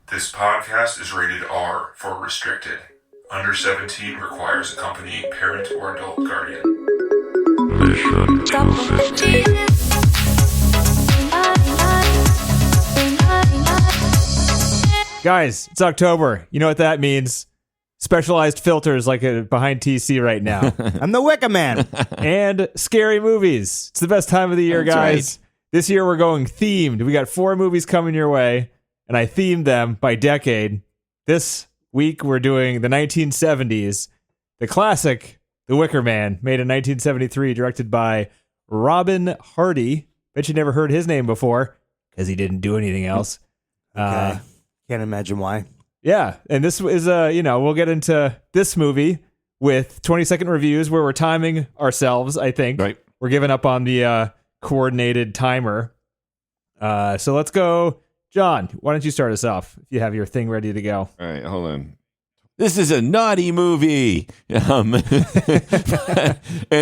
This podcast is rated R for restricted. Under 17 requires accompanying parent or adult guardian. Mission to Guys, it's October. You know what that means? Specialized filters like behind TC right now. I'm the Wicker Man. And scary movies. It's the best time of the year, That's guys. right. This year we're going themed. We got 4 movies coming your way, and I themed them by decade. This week we're doing the 1970s. The classic, The Wicker Man, made in 1973, directed by Robin Hardy. Bet you never heard his name before, because he didn't do anything else. Okay. Can't imagine why. Yeah, and this is we'll get into this movie with 20-second reviews where we're timing ourselves, I think. Right. We're giving up on the coordinated timer. So let's go. John, why don't you start us off if you have your thing ready to go? All right, hold on. This is a naughty movie. And I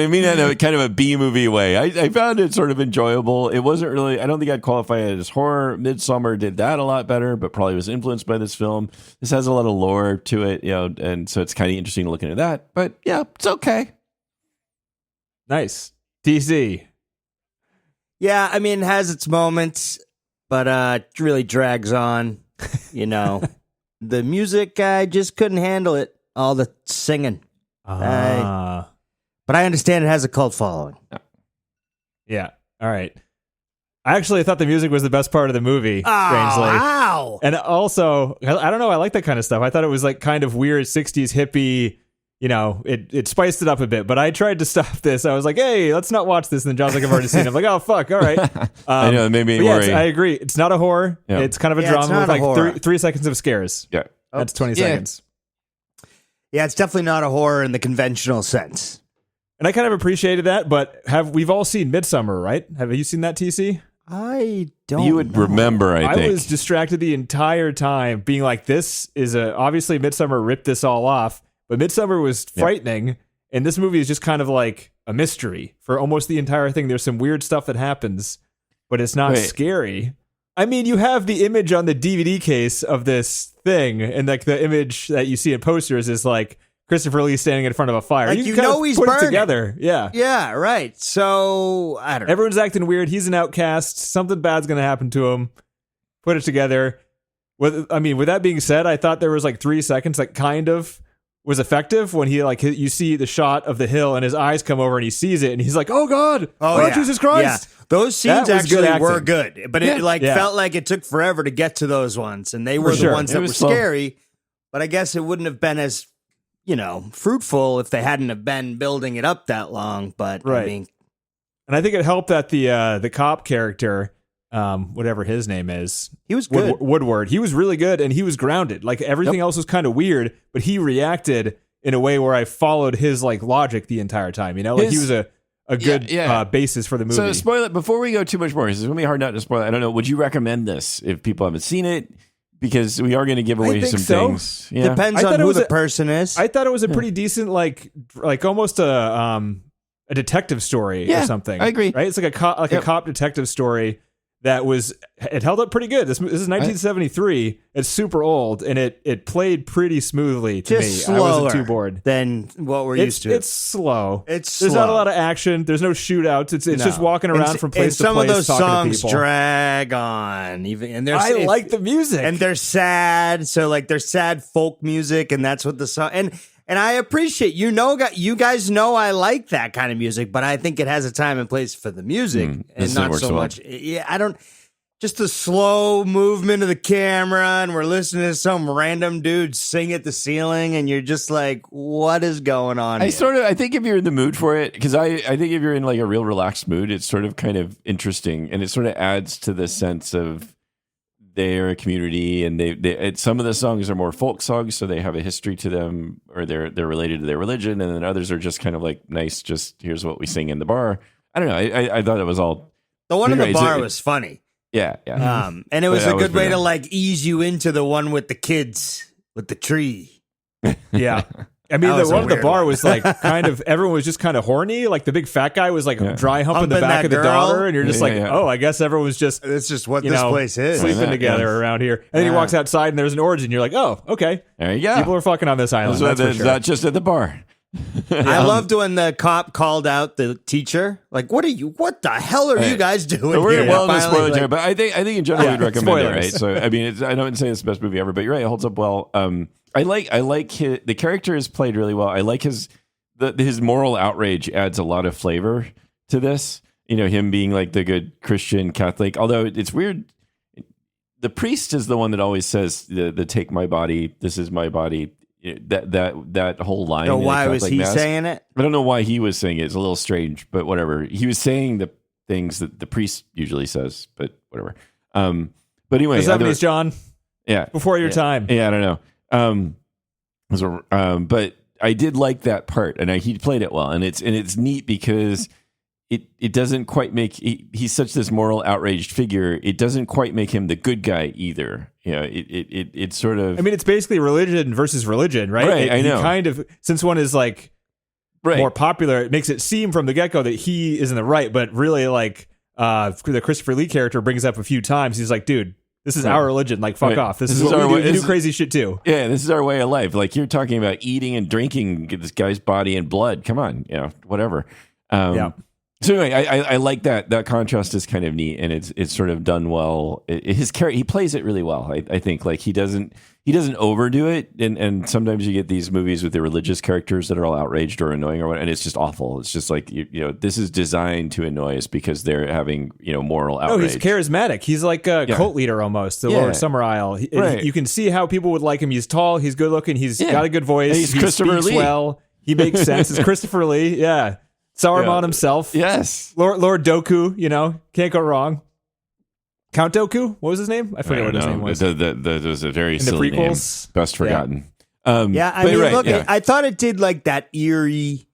mean that in a kind of a B movie way. I found it sort of enjoyable. It wasn't really, I don't think I'd qualify it as horror. Midsommar did that a lot better, but probably was influenced by this film. This has a lot of lore to it, and so it's kind of interesting looking at that. But yeah, it's okay. Nice. DC. Yeah, I mean, it has its moments, but it really drags on, The music, I just couldn't handle it. All the singing. But I understand it has a cult following. Yeah. All right. I actually thought the music was the best part of the movie, strangely. Wow. And also, I don't know, I like that kind of stuff. I thought it was like kind of weird 60s hippie, it spiced it up a bit. But I tried to stop this. I was like, hey, let's not watch this. And then John's like, I've already seen it. I'm like, oh, fuck, all right. I know, it made me worry. I agree. It's not a horror. Yeah. It's kind of a Yeah, it's drama with not a horror. like 3 seconds of scares. Yeah. That's 20 seconds. Yeah, it's definitely not a horror in the conventional sense. And I kind of appreciated that, but we've all seen Midsommar, right? Have you seen that, TC? I don't You would know. remember, I think. I was distracted the entire time, being like, this is obviously Midsommar ripped this all off, but Midsommar was frightening, and this movie is just kind of like a mystery for almost the entire thing. There's some weird stuff that happens, but it's not scary. I mean, you have the image on the DVD case of this thing, and like the image that you see in posters is like Christopher Lee standing in front of a fire. Like, you you kind know of he's put burning. it together. Yeah. Yeah, right. So, I don't know. Everyone's acting weird. He's an outcast. Something bad's going to happen to him. Put it together. With that being said, I thought there was like 3 seconds that kind of was effective when he you see the shot of the hill and his eyes come over and he sees it and he's like, oh God, oh yeah. Jesus Christ. Yeah. Those scenes That was good actually were acting. good, but it felt like it took forever to get to those ones, and they were For the sure. ones It that were was slow. scary. But I guess it wouldn't have been as fruitful if they hadn't have been building it up that long. But Right. I mean, And I think it helped that the cop character, whatever his name is, he was good. Woodward, he was really good and he was grounded. Like everything else was kind of weird, but he reacted in a way where I followed his like logic the entire time. He was a good basis for the movie. So spoil it before we go too much more. It's going to be hard not to spoil it. I don't know. Would you recommend this if people haven't seen it? Because we are going to give away think some so. things. Yeah. Depends I thought on it who was the a- person is. I thought it was a pretty decent, like almost a detective story or something. I agree. Right? It's like a cop detective story it held up pretty good. This is 1973. It's super old, and it played pretty smoothly to Just me. I wasn't slower too bored. than what we're used to. It's slow. It's There's not a slow. lot of action. There's no shootouts. It's No. just walking And around from place to place. Some of those talking to songs people. drag on, and I like the music, and they're sad. So like they're sad folk music, and that's what the song. And I appreciate you guys know I like that kind of music, but I think it has a time and place for the music, and this not works so well. much. Yeah, I don't. Just the slow movement of the camera, and we're listening to some random dude sing at the ceiling, and you're just like, "What is going on?" I here? think if you're in the mood for it, because I think if you're in like a real relaxed mood, it's sort of kind of interesting, and it sort of adds to the sense of they're a community, and some of the songs are more folk songs, so they have a history to them, or they're related to their religion, and then others are just kind of like nice, just here's what we sing in the bar. I don't know. I thought it was all The one in the Right, bar so- was funny. yeah. And it was That a was good way pretty to nice. like ease you into the one with the kids with the tree. Yeah. I mean, That the was a one at the weird bar one. was like kind of, everyone was just kind of horny. Like the big fat guy was like dry humping the Humping back that of the girl. daughter. And you're just Yeah. oh, I guess everyone was just It's just what you this know, place is. sleeping Yeah. together around here. And then he Yeah. walks outside and there's an origin. You're like, oh, okay. There you go. People are fucking on this island. So That's for that's sure. not just at the bar. I loved when the cop called out the teacher. Like, what the hell are you guys doing We're here? well in the Finally, spoiler like- territory, but I think in general Yeah, we'd recommend spoilers. it, right? So I mean, I don't say it's the best movie ever, but you're right, it holds up well. I like the character is played really well. I like his moral outrage adds a lot of flavor to this. You know, him being like the good Christian Catholic. Although it's weird, the priest is the one that always says the "take my body, this is my body." That whole line. So in the why was Catholic he Mass. saying it? I don't know why he was saying it. It's a little strange, but whatever. He was saying the things that the priest usually says, but whatever. But anyway, The 70s, John, yeah, before your time. yeah, I don't know. But I did like that part, and he played it well, and it's neat because it doesn't quite make he's such this moral outraged figure. It doesn't quite make him the good guy either. You know, it sort of. I mean, it's basically religion versus religion, right? Right, I know. He kind of, since one is like right. more popular, it makes it seem from the get-go that he is in the right, but really like the Christopher Lee character brings up a few times. He's like, dude, this is our religion. Like, fuck Right. off. This is This is what our we way- do. We this do is- crazy shit too. Yeah, this is our way of life. Like you're talking about eating and drinking this guy's body and blood. Come on, you know, whatever. Yeah. So anyway, I like that. That contrast is kind of neat, and it's sort of done well. His character, he plays it really well. I think like he doesn't overdo it, and sometimes you get these movies with the religious characters that are all outraged or annoying or what, and it's just awful. It's just like you know, this is designed to annoy us because they're having moral outrage. No, he's charismatic. He's like a cult leader almost, the Yeah. Lord Summer Isle. Right. You can see how people would like him. He's tall. He's good looking. He's Yeah. got a good voice. And he's he Christopher speaks Lee. well. He makes sense. It's Christopher Lee. Yeah. Saruman Yeah. himself. Yes. Lord Doku, can't go wrong. Count Doku? What was his name? I forget what his name was. That was a very In the silly name. prequels? Best forgotten. Yeah, I but mean, right, look, yeah. I thought it did like that eerie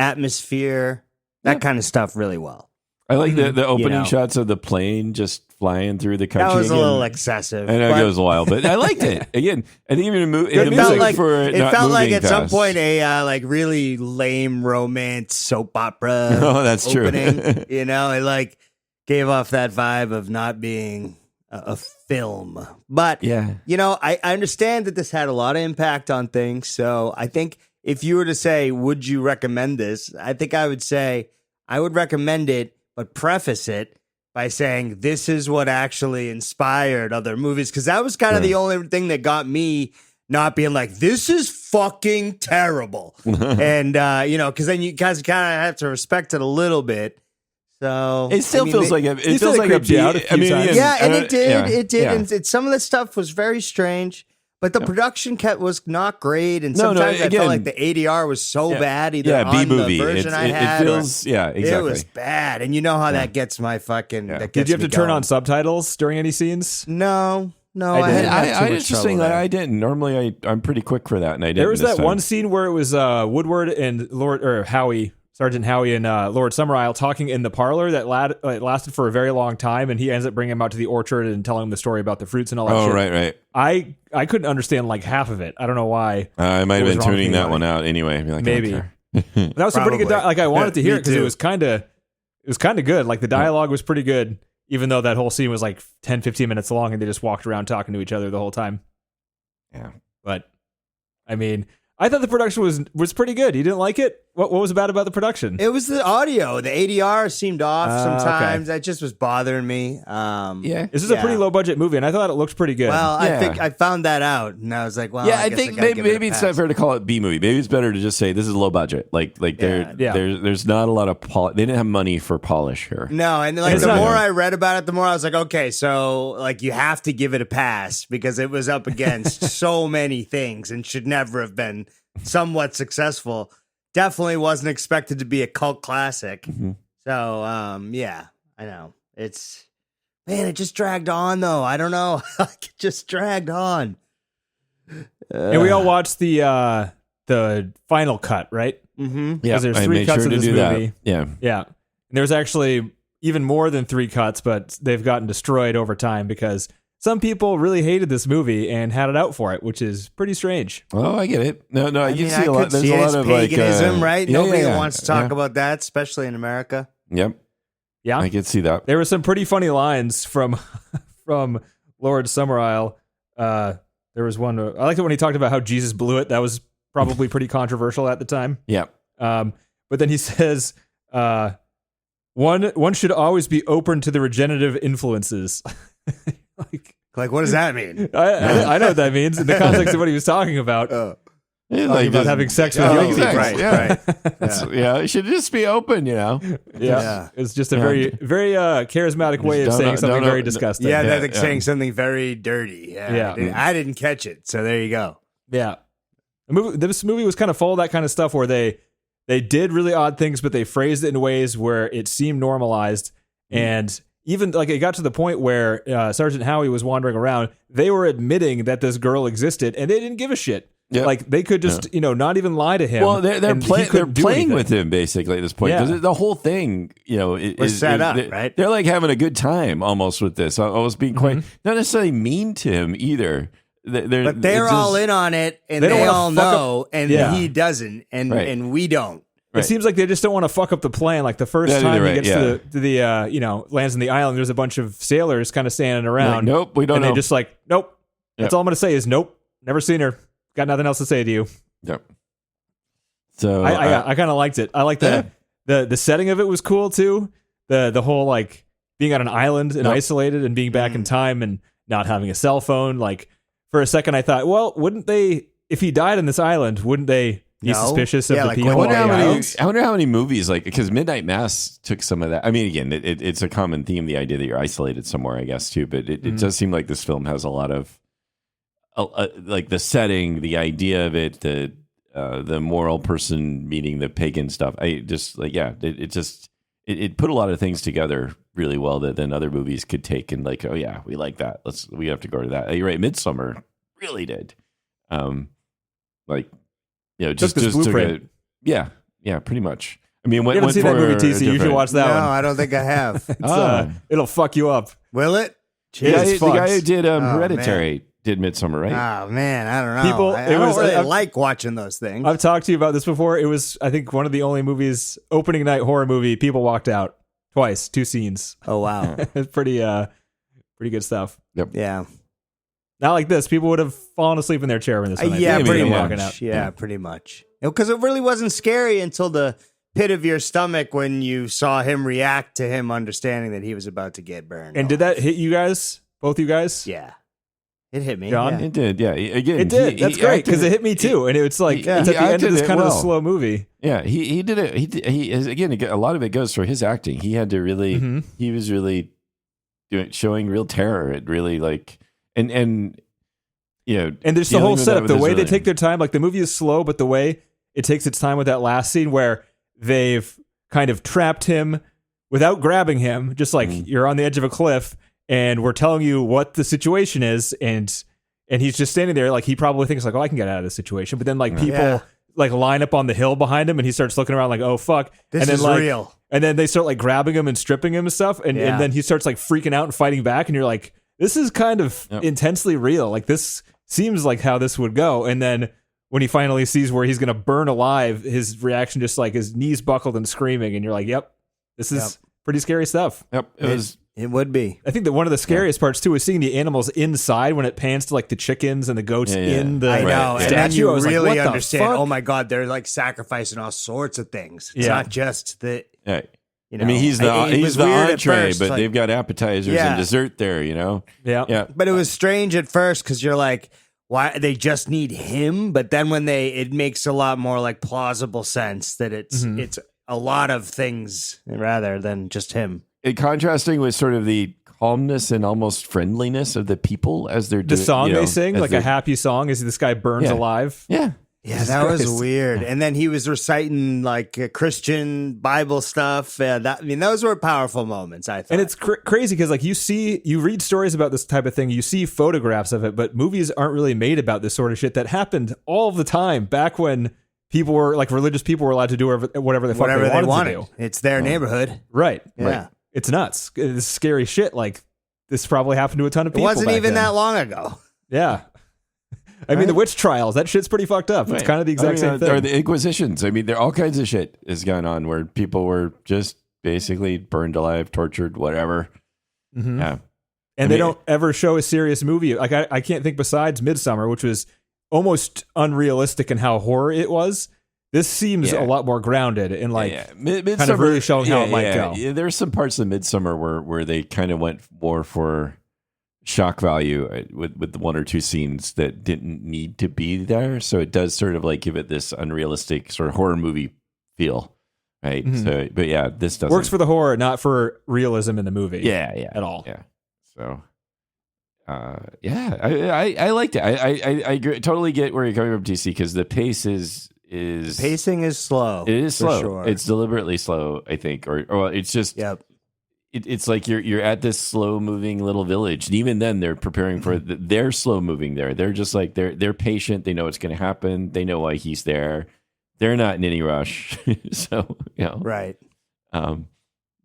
atmosphere, that kind of stuff really well. I like the opening know. shots of the plane just flying through the country. That was a again. little excessive. I know but it goes a while, but I liked it. Again, I think even in the It felt music like for it not felt like moving at some fast. point a like really lame romance soap opera. Oh, that's true. opening, it like gave off that vibe of not being a film. But Yeah. I understand that this had a lot of impact on things. So I think if you were to say, would you recommend this? I think I would say I would recommend it, but preface it by saying this is what actually inspired other movies. Because that was kind of the only thing that got me not being like, this is fucking terrible. And, because then you guys kind of have to respect it a little bit. So It still feels like it said feels it like a creeped you B. out a few I mean, times. yeah, and I it did. don't- It did. yeah. And some of the stuff was very strange, but the production was not great. And No, sometimes I again- felt like the ADR was so bad. Either Yeah, on B-movie. the version I It had, or- feels, yeah, exactly. it was bad. And you know how that gets my fucking. That Did gets you have me to turn going. on subtitles during any scenes? No, I I, did. hadn't had too much interesting trouble that there. I didn't. Normally, I'm pretty quick for that, and I didn't. There was this that time. one scene where it was Woodward and Sergeant Howie and Lord Summer Isle talking in the parlor that lasted for a very long time, and he ends up bringing him out to the orchard and telling him the story about the fruits and all that Oh, shit. right. I couldn't understand like half of it. I don't know why. I might have What was been wrong with tuning me, that Mike? one out anyway. Be like, I don't Maybe. care. But that was a pretty good. Probably. Like I wanted to hear Me it because it too. was kind of good. Like the dialogue was pretty good, even though that whole scene was like 10, 15 minutes long, and they just walked around talking to each other the whole time. Yeah. But I mean, I thought the production was pretty good. You didn't like it? What was bad about the production? It was the audio. The ADR seemed off Okay. sometimes. That just was bothering me. Yeah. This is a pretty low budget movie, and I thought it looked pretty good. Well, Yeah. I think I found that out, and I was like, well, Yeah, I guess think gotta give it a maybe it's not pass. fair to call it B movie. Maybe it's better to just say this is low budget. Like Yeah. there's not a lot of they didn't have money for polish here. No, and like It's the not- more I read about it, the more I was like, okay, so like you have to give it a pass because it was up against so many things and should never have been somewhat successful. Definitely wasn't expected to be a cult classic. Mm-hmm. So, yeah, I know. It just dragged on though. I don't know. It just dragged on. and we all watched the final cut, right? Mm-hmm. Yeah, 'Cause there's I 3 made cuts sure of to this do that. movie. Yeah. Yeah. And there's actually even more than 3 cuts, but they've gotten destroyed over time because some people really hated this movie and had it out for it, which is pretty strange. Oh, I get it. No, I you mean, see I a lot. could There's see a it lot as of paganism, like right? yeah, Nobody yeah, wants to talk yeah. about that, especially in America. Yep, Yeah, I could see that. there were some pretty funny lines from Lord Summerisle. There was one. I liked it when he talked about how Jesus blew it. That was probably pretty controversial at the time. Yeah. But then he says, one should always be open to the regenerative influences. Like, what does that mean? I know what that means in the context of what he was talking about. Yeah, Talking about having sex with young people. right, right. Yeah, it should just be open, Yeah. It's just a very charismatic way of Don't- saying something don't- very disgusting. Yeah, Yeah, that's yeah. saying something very dirty. Yeah. I didn't catch it, so there you go. Yeah. This movie was kind of full of that kind of stuff where they did really odd things, but they phrased it in ways where it seemed normalized. And even like it got to the point where Sergeant Howie was wandering around, they were admitting that this girl existed and they didn't give a shit. Yep. Like they could just, not even lie to him. Well, they're and he playing couldn't do playing anything. with him basically at this point. 'Cause Yeah. the whole thing, Was set up, right? They're like having a good time almost with this. I was being quite not necessarily mean to him either. But they're all in on it, and They don't they wanna all fuck up- know, and Yeah. he doesn't, and Right. and we don't. It seems like they just don't want to fuck up the plan. Like the first Yeah, time you're he right, gets to the lands on the island, there's a bunch of sailors kind of standing around. nope, we don't and know. they just like, nope. That's Yep. all I'm going to say is nope. Never seen her. Got nothing else to say to you. Yep. So I kind of liked it. I like the setting of it was cool too. The whole like being on an island and Yep. isolated and being back in time and not having a cell phone. Like for a second I thought, well, wouldn't they, if he died on this island, wouldn't they be No. suspicious of Yeah, the like, people? I when wonder, on how the many, island? I wonder how many movies, like, because Midnight Mass took some of that. I mean, again, it's a common theme, the idea that you're isolated somewhere, I guess, too. But it does seem like this film has a lot of, like, the setting, the idea of it, the moral person meeting the pagan stuff. I just, like, yeah, it put a lot of things together really well that then other movies could take and, like, oh, yeah, we like that. We have to go to that. You're right, Midsommar really did. Like, just this took blueprint. yeah, pretty much. I mean, You haven't seen that movie, TC. You should watch that no, one. I don't think I have. It's, it'll fuck you up. Will it? The guy, It's the guy fucked. who did Oh, Hereditary did Midsommar, right? Oh man, I don't know. People- I it don't was- really I've- like watching those things. I've talked to you about this before. It was, I think, one of the only movies, opening night horror movie, people walked out twice, 2 scenes. Oh wow, It's pretty good stuff. yeah, Not like this. People would have fallen asleep in their chair when this one. yeah, maybe pretty they much. walking out. Yeah, pretty much. Because it really wasn't scary until the pit of your stomach when you saw him react to him understanding that he was about to get burned. And did that hit you guys? Both you guys? Yeah, it hit me. John? yeah. It did, yeah. Again, It did. That's great because it hit me too. And it's like, he- it's he at the end acted of this it kind of well. slow movie. Yeah, he did it. He again, a lot of it goes for his acting. He had to really, Mhm. he was really showing real terror. It really like, and And there's the dealing whole with that setup, with the his way they really- take their time. Like the movie is slow, but the way it takes its time with that last scene where they've kind of trapped him without grabbing him, just like you're on the edge of a cliff and we're telling you what the situation is. And he's just standing there. Like he probably thinks like, oh, I can get out of this situation. But then like people Yeah. like line up on the hill behind him and he starts looking around like, oh, fuck. This and then is like, real. And then they start like grabbing him and stripping him and stuff. And Yeah. then he starts like freaking out and fighting back. And you're like, this is kind of Yep. intensely real. Like this seems like how this would go. And then when he finally sees where he's going to burn alive, his reaction just like his knees buckled and screaming. And you're like, yep, this is pretty scary stuff. Yep, it was. It would be. I think that one of the scariest parts too is seeing the animals inside when it pans to like the chickens and the goats Yeah, yeah. in the I know, Right, and yeah. then statue. you I was like, really what the understand. fuck? Oh my God, they're like sacrificing all sorts of things. It's Yeah. not just the. Yeah. You know, I mean, he's it the was the weird at entree, first, but like- they've got appetizers Yeah. and dessert there. Yeah. Yeah. But it was strange at first because you're like, why they just need him? But then when it makes a lot more like plausible sense that it's a lot of things rather than just him. Contrasting with sort of the calmness and almost friendliness of the people as they're The doing, song you know, they sing, as like a they're- happy song, as this guy burns Yeah. alive. Yeah. Yeah, Jesus that was Christ. weird. And then he was reciting like Christian Bible stuff. Those were powerful moments, I thought. And it's crazy because like you read stories about this type of thing, you see photographs of it, but movies aren't really made about this sort of shit that happened all the time back when people were like religious people were allowed to do whatever the fuck whatever they wanted to do. It's their neighborhood. Right. Yeah. It's nuts. It's scary shit. Like this probably happened to a ton of It people. wasn't back even then. that long ago. Yeah. I mean, the witch trials, that shit's pretty fucked up. It's kind of the exact same thing. Or the Inquisitions. I mean, there all kinds of shit is going on where people were just basically burned alive, tortured, whatever. Mm-hmm. Yeah. And they don't ever show a serious movie. Like, I can't think besides Midsommar, which was almost unrealistic in how horror it was. This seems a lot more grounded and like kind of really showing how it might go. Yeah, there's some parts of Midsommar where they kind of went more for shock value with the one or two scenes that didn't need to be there. So it does sort of like give it this unrealistic sort of horror movie feel. Right. Mm-hmm. So, but yeah, this doesn't works for the horror, not for realism in the movie. Yeah. At all. Yeah. So, I liked it. I agree, totally get where you're coming from, TC, because the pace is Pacing is slow. it is slow. Sure. It's deliberately slow, I think, or it's just it's like you're at this slow moving little village, and even then they're preparing for they're slow moving there. They're just like they're patient. They know what's going to happen. They know why he's there. They're not in any rush. So right.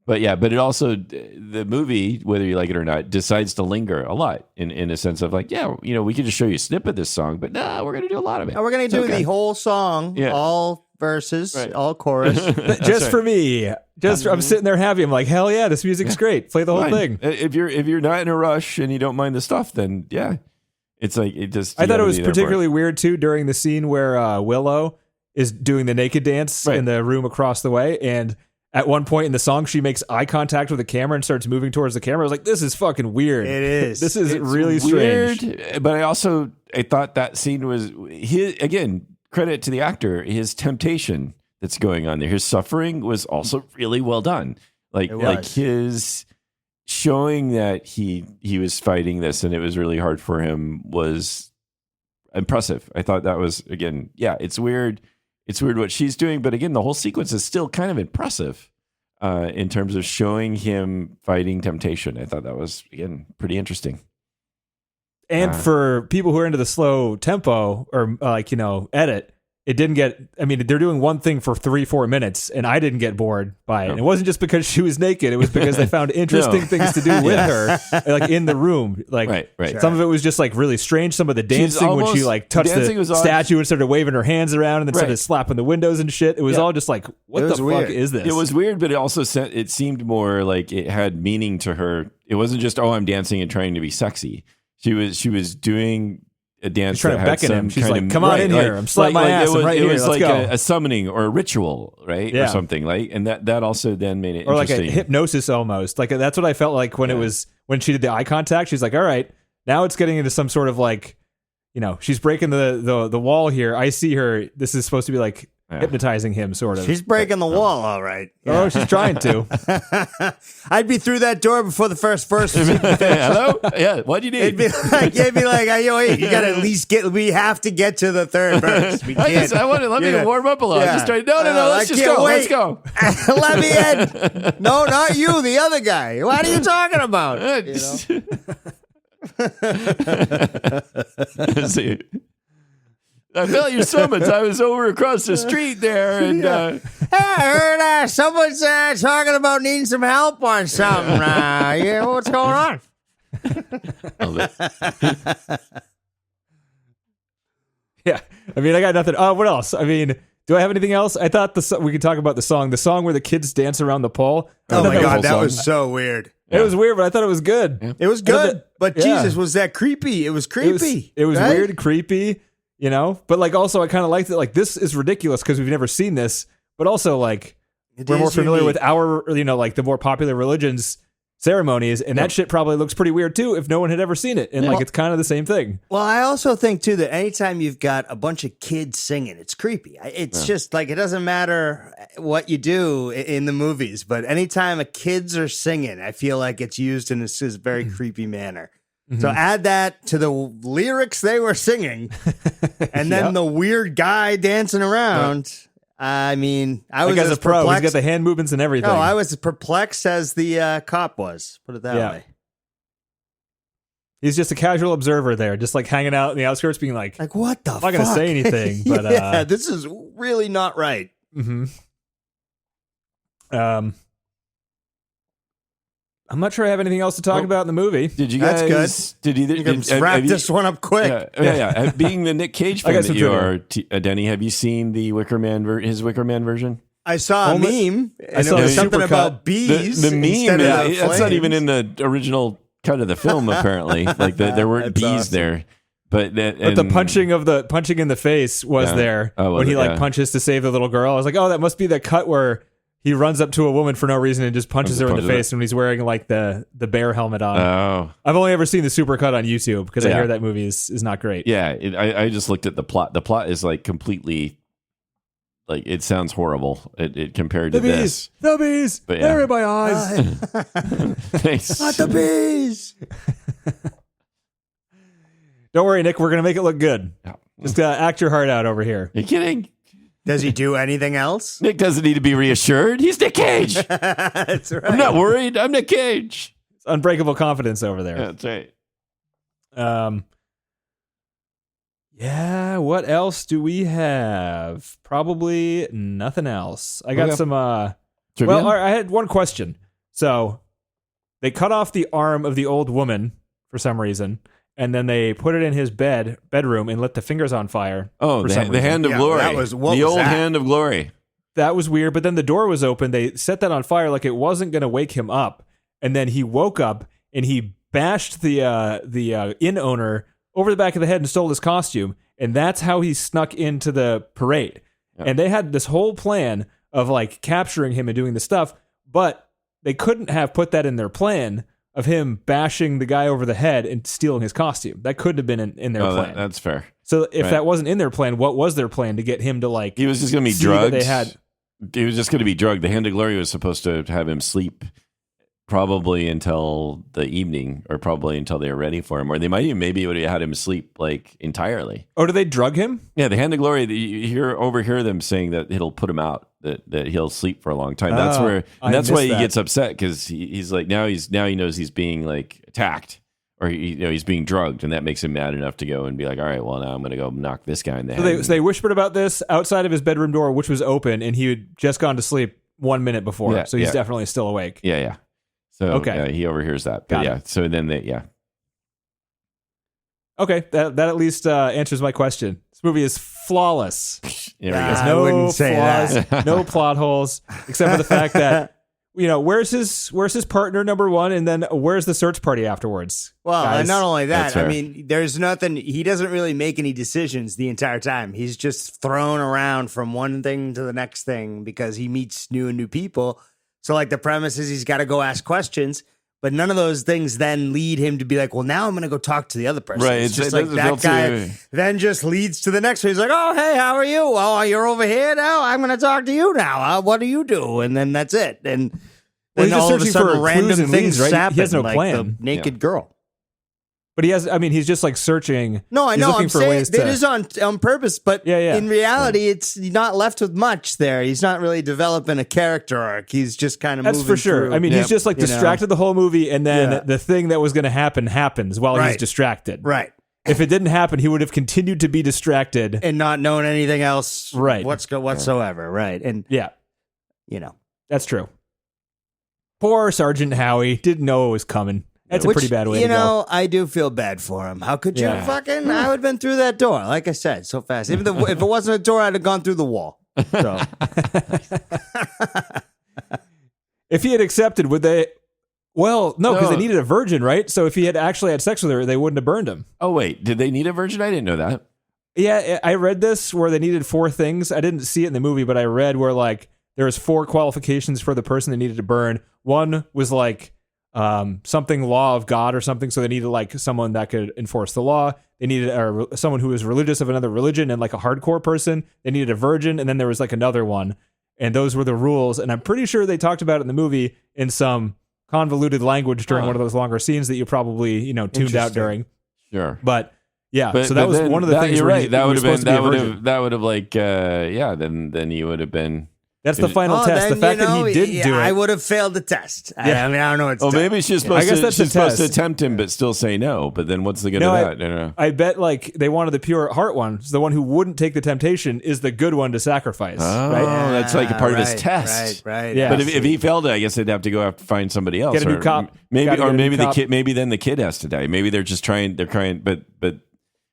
But it also, the movie, whether you like it or not, decides to linger a lot in a sense of like, we could just show you a snip of this song, but we're going to do a lot of it. Now we're going to do the whole song, all verses, all chorus. Just for me. I'm sitting there happy. I'm like, hell yeah, this music's great. Play the whole thing. If you're not in a rush and you don't mind the stuff, then it's like it just. I thought it was particularly weird too during the scene where Willow is doing the naked dance in the room across the way, and at one point in the song, she makes eye contact with the camera and starts moving towards the camera. I was like, this is fucking weird. It is. This is It's really strange. weird, but I thought that scene was again, credit to the actor, his temptation that's going on there. His suffering was also really well done. Like his showing that he was fighting this and it was really hard for him was impressive. I thought that was, again, it's weird. It's weird what she's doing, but again, the whole sequence is still kind of impressive in terms of showing him fighting temptation. I thought that was, again, pretty interesting. And for people who are into the slow tempo or edit, it didn't get, I mean, they're doing one thing for 3-4 minutes and I didn't get bored by it. No. It wasn't just because she was naked. It was because they found interesting things to do with her, like in the room. Like right. Some of it was just like really strange. Some of the dancing when she like touched the statue and started waving her hands around and then started slapping the windows and shit. It was all just like, what the fuck is this? It was weird, but it also it seemed more like it had meaning to her. It wasn't just, I'm dancing and trying to be sexy. She was doing a dance. She's trying to beckon him. She's like, come on in here. I'm slapping my ass. I'm right here. It was Let's like go. a summoning or a ritual, right? Or something like, and that also then made it or interesting. like a hypnosis almost. Like that's what I felt like when it was, when she did the eye contact. She's like, all right, now it's getting into some sort of like, she's breaking the wall here. I see her. This is supposed to be like hypnotizing him, sort of. She's breaking the wall, all right. Oh, she's trying to. I'd be through that door before the first verse. Hello? Yeah, what do you need? It'd be like, you got to at least we have to get to the third verse. We can't. Let me warm up a little. Yeah. Just trying, no, let's just go. Wait. Let's go. Let me in. No, not you, the other guy. What are you talking about? See. I felt your summons. I was over across the street there, and Hey, I heard someone's talking about needing some help on something. What's going on? Yeah, I mean, I got nothing. What else? I mean, do I have anything else? I thought we could talk about the song where the kids dance around the pole. Oh my god, that was so weird. It was weird, but I thought it was good. Yeah. It was good, but Jesus, was that creepy? It was creepy. It was weird, creepy. But like also I kind of liked it. Like this is ridiculous because we've never seen this, but also like we're more familiar with our, like the more popular religions ceremonies, and that shit probably looks pretty weird too if no one had ever seen it. And like it's kind of the same thing. Well, I also think too that anytime you've got a bunch of kids singing, it's creepy. It's just like it doesn't matter what you do in the movies, but anytime kids are singing, I feel like it's used in this very creepy manner. So add that to the lyrics they were singing, and then the weird guy dancing around. I mean, I was as a pro. He's got the hand movements and everything. No, I was as perplexed as the cop was. Put it that way. He's just a casual observer there, just like hanging out in the outskirts, being like what the fuck? I'm not going to say anything, but this is really not right. I'm not sure I have anything else to talk about in the movie. Did you That's guys? good. Did either? You can wrap this one up quick. Yeah. Being the Nick Cage fan got that some you are, trivia. Denny, have you seen the Wicker Man? His Wicker Man version? I saw a meme, and saw it was the something supercut. about bees. The meme. instead of the That's not even flames. in the original cut of the film. Apparently, like there weren't That's bees awesome. there. But the and- punching in the face was Yeah. there Oh, was when he it? like Yeah. punches to save the little girl. I was like, oh, that must be the cut where he runs up to a woman for no reason and just punches her in the Punches her. face when he's wearing like the bear helmet on. Oh. I've only ever seen the super cut on YouTube because I Yeah. hear that movie is not great. Yeah, I just looked at the plot. The plot is like completely, like it sounds horrible. It compared to this. The bees, But yeah. they're in my eyes. Thanks. Not the bees. Don't worry, Nick, we're gonna make it look good. Yeah. Just act your heart out over here. You kidding? Does he do anything else? Nick doesn't need to be reassured. He's Nick Cage. That's right. I'm not worried. I'm Nick Cage. It's unbreakable confidence over there. Yeah, that's right. Yeah, what else do we have? Probably nothing else. I got Okay. some Trivia? well, I had one question. So, they cut off the arm of the old woman for some reason, and then they put it in his bedroom and lit the fingers on fire. Oh, for the some reason. hand of Yeah, glory. that was- what the was old that? hand of glory. That was weird, but then the door was open. They set that on fire like it wasn't going to wake him up, and then he woke up and he bashed the inn owner over the back of the head and stole his costume, and that's how he snuck into the parade. Yeah. And they had this whole plan of like capturing him and doing the stuff, but they couldn't have put that in their plan of him bashing the guy over the head and stealing his costume. That couldn't have been in their plan. That's fair. So if Right. that wasn't in their plan, what was their plan to get him to like? He was just going to be see that drugged. they had. He was just going to be drugged. The hand of glory was supposed to have him sleep probably until the evening, or probably until they were ready for him, or they might even maybe would have had him sleep like entirely. Oh, did they drug him? Yeah, the hand of glory. You overhear them saying that it'll put him out, that he'll sleep for a long time. That's Oh, where, I and that's why missed he that. gets upset, because he's like now he knows he's being like attacked, or he's being drugged, and that makes him mad enough to go and be like, all right, well now I'm going to go knock this guy in the So head. they whispered about this outside of his bedroom door, which was open, and he had just gone to sleep 1 minute before. Yeah, So he's yeah. definitely still awake. Yeah. So Okay. he overhears that. But Got yeah, it. so then Okay, that at least answers my question. This movie is flawless. there we Yeah. go. There's I no wouldn't say flaws, that. no plot holes, except for the fact that where's his partner number one, and then where's the search party afterwards? Well, guys? and not only That's that, I fair. mean, there's nothing. He doesn't really make any decisions the entire time. He's just thrown around from one thing to the next thing because he meets new and new people. So, like, the premise is he's got to go ask questions, but none of those things then lead him to be like, well, now I'm going to go talk to the other person. Right, It's it just like doesn't feel that guy too- then just leads to the next one. He's like, oh, hey, how are you? Oh, you're over here now? I'm going to talk to you now. What do you do? And then that's it. And Well, then he's just all of a searching sudden, for random clues and things leads, right? happen, He has no like plan. the naked girl. But he's just like searching. No, I He's know. looking I'm for saying ways it to- is on purpose, but Yeah. in reality, it's not left with much there. He's not really developing a character arc. He's just kind of That's moving for sure. through. I mean, Yeah. he's just like You know? distracted the whole movie, and then Yeah. the thing that was going to happen happens while he's Right. distracted. right, If it didn't happen, he would have continued to be distracted. and not knowing anything else, Right. whatsoever, right? And Yeah, that's true. Poor Sergeant Howie didn't know it was coming. That's a which, pretty bad way to I do feel bad for him. How could you Yeah. fucking? I would have been through that door, like I said, so fast. Even if it wasn't a door, I'd have gone through the wall. So If he had accepted, would they? Well, no, because No. they needed a virgin, right? So if he had actually had sex with her, they wouldn't have burned him. Oh wait, did they need a virgin? I didn't know that. Yeah, I read this where they needed 4 things. I didn't see it in the movie, but I read where like there was 4 qualifications for the person they needed to burn. One was like something law of God or something, so they needed like someone that could enforce the law. They needed someone who was religious of another religion and like a hardcore person. They needed a virgin, and then there was like another one, and those were the rules. And I'm pretty sure they talked about it in the movie in some convoluted language during one of those longer scenes that you probably tuned out Interesting. during. Sure. But yeah, But so that was then one of the things. You're where right. he That would was have been supposed to be a virgin. that would have like Then he would have been That's the final Oh, test. The then, fact that he didn't do it. I would have failed the test. Yeah. I mean, I don't know what's Oh, maybe she's supposed I guess to. that's the She's supposed to test. tempt him, but still say no. But then, what's the good of that? I don't know. I bet like they wanted the pure heart one. So the one who wouldn't take the temptation is the good one to sacrifice. Oh, Right? that's like a part of his test. Right. Yeah. But if he failed it, I guess they'd have to go have to find somebody else. Get a new or cop. Maybe, Gotta or get a new maybe the cop. kid. Maybe then the kid has to die. Maybe they're just trying. They're trying.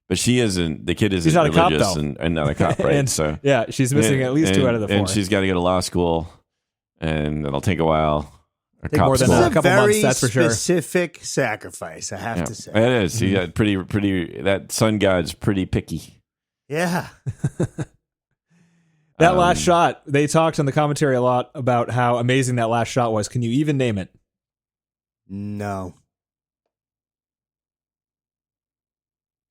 But she isn't. The kid isn't She's not a cop, religious though. and not a cop, right? And, So yeah, she's missing at least 2 out of the 4. And she's got to go to law school, and it'll take a while. Or Take cop more than school. a couple very months, that's for sure. specific sacrifice, I have to say. It is. He got pretty. That sun god's pretty picky. Yeah. That last shot, they talked in the commentary a lot about how amazing that last shot was. Can you even name it? No.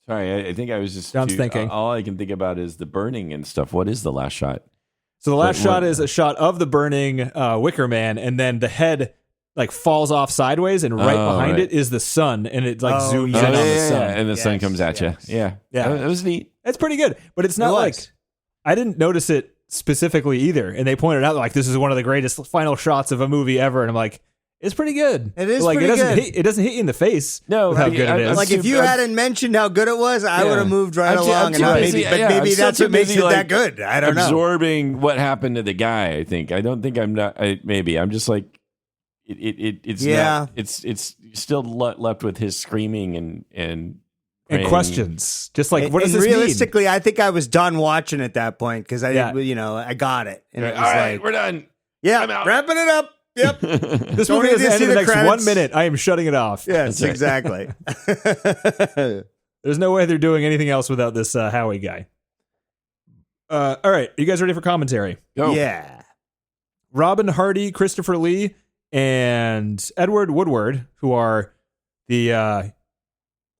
Sorry, I think I was just John's thinking. All I can think about is the burning and stuff. What is the last shot? So the last What- shot is a shot of the burning Wicker Man, and then the head like falls off sideways, and right behind right. it is the sun, and it like Oh, zooms yeah. in on the yeah, sun. and the sun Yes, comes at yes. you. Yeah, Yeah. It was neat. It's pretty good, but it's not It was. like I didn't notice it specifically either. And they pointed out like this is one of the greatest final shots of a movie ever, and I'm like, it's pretty good. It is like pretty it doesn't good. Hit, it doesn't hit you in the face. No, with how I- good I- it is. Like if you hadn't mentioned how good it was, I Yeah. would have moved right I'm too- along. I'm and too not busy- maybe, but yeah, maybe I'm still that's too what makes busy, it that like, good. I don't know. Absorbing what happened to the guy. I think. I don't think I'm not. Maybe I'm just like. It's Yeah. not, it's still left with his screaming and and praying. questions, just like what does and this mean? realistically, I think I was done watching at that point because I, Yeah. I got it. And All it was right, like, we're done. yeah, I'm out. wrapping it up. Yep. This Don't movie need doesn't to end see in the the next credits. 1 minute. I am shutting it off. Yes, That's right. exactly. There's no way they're doing anything else without this Howie guy. All right, you guys ready for commentary? Go. Yeah. Robin Hardy, Christopher Lee, and Edward Woodward, who are the